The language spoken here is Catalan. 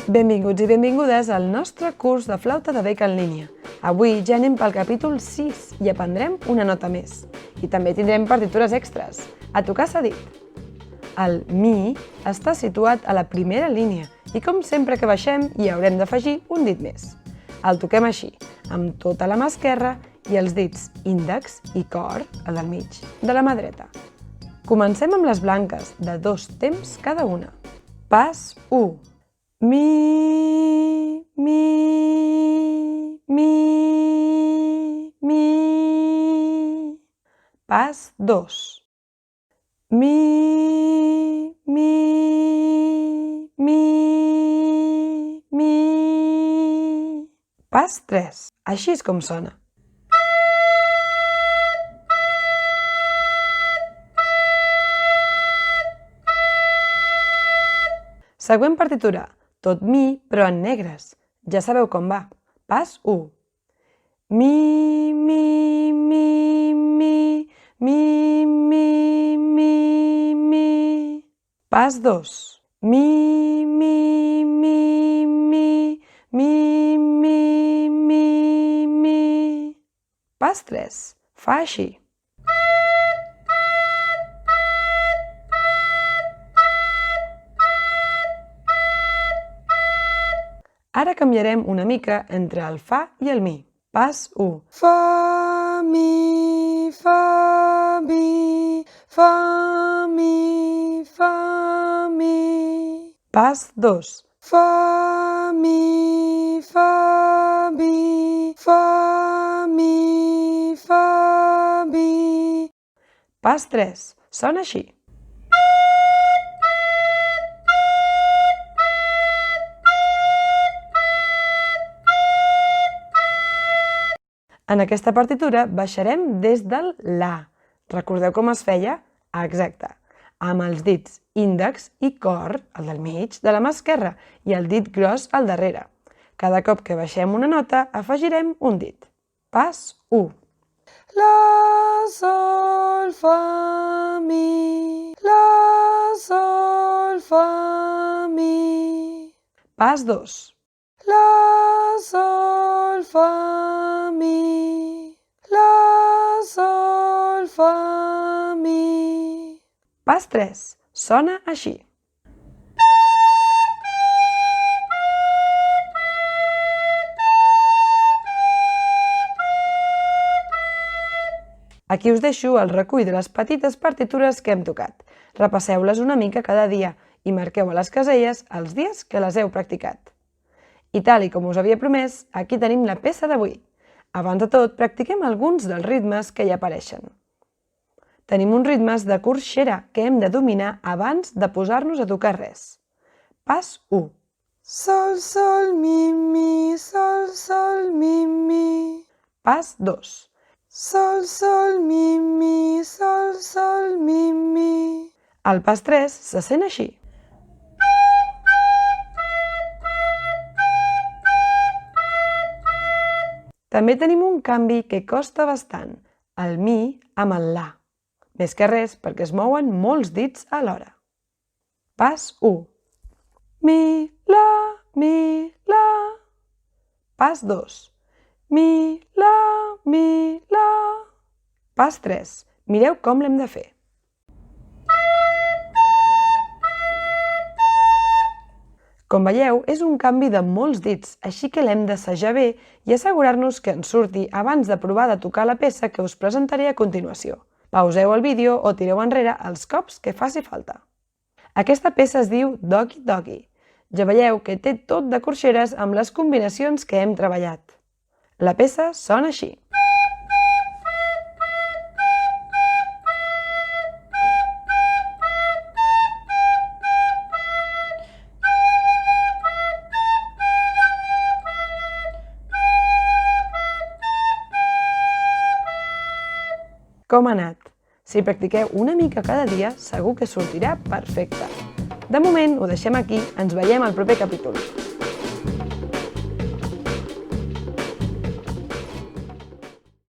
Benvinguts i benvingudes al nostre curs de flauta de bec en línia. Avui ja anem pel capítol 6 i aprendrem una nota més. I també tindrem partitures extres. A tocar s'ha dit. El mi està situat a la primera línia i com sempre que baixem hi haurem d'afegir un dit més. El toquem així, amb tota la mà esquerra i els dits índex i cor, el del mig, de la mà dreta. Comencem amb les blanques, de 2 temps cada una. Pas 1. Mi, mi, mi, mi. Pas 2. Mi, mi, mi, mi. Pas 3. Així és com sona. Següent partitura. Tot mi, però en negres. Ja sabeu com va. Pas 1. Mi, mi, mi, mi, mi, mi, mi, mi. Pas 2. Mi, mi, mi, mi, mi, mi, mi, mi. Pas 3. Fa així. Ara canviarem una mica entre el fa i el mi. Pas 1. Fa, mi, fa, mi, fa, mi, fa, mi. Pas 2. Fa, mi, fa, mi, fa, mi, fa, mi. Pas 3. Sona així. En aquesta partitura baixarem des del la. Recordeu com es feia? Exacte. Amb els dits índex i cor, el del mig, de la mà esquerra i el dit gros al darrere. Cada cop que baixem una nota, afegirem un dit. Pas 1. La, sol, fa, mi. La, sol, fa, mi. Pas 2. La, sol, fa, mi. La, sol, fa, mi. Pas 3. Sona així. Aquí us deixo el recull de les petites partitures que hem tocat. Repasseu-les una mica cada dia i marqueu a les caselles els dies que les heu practicat. I tal i com us havia promès, aquí tenim la peça d'avui. Abans de tot, practiquem alguns dels ritmes que hi apareixen. Tenim uns ritmes de corxera que hem de dominar abans de posar-nos a tocar res. Pas 1. Sol, sol, mi, mi, sol, sol, mi, mi. Pas 2. Sol, sol, mi, mi, sol, sol, mi, mi. El pas 3 se sent així. També tenim un canvi que costa bastant, el mi amb el la. Més que res perquè es mouen molts dits alhora. Pas 1. Mi, la, mi, la. Pas 2. Mi, la, mi, la. Pas 3. Mireu com l'hem de fer. Com veieu, és un canvi de molts dits, així que l'hem d'assajar bé i assegurar-nos que ens surti abans de provar de tocar la peça que us presentaré a continuació. Pauseu el vídeo o tireu enrere els cops que faci falta. Aquesta peça es diu Doggy Doggy. Ja veieu que té tot de corxeres amb les combinacions que hem treballat. La peça sona així. Com ha anat? Si practiqueu una mica cada dia, segur que sortirà perfecte. De moment ho deixem aquí, ens veiem al proper capítol.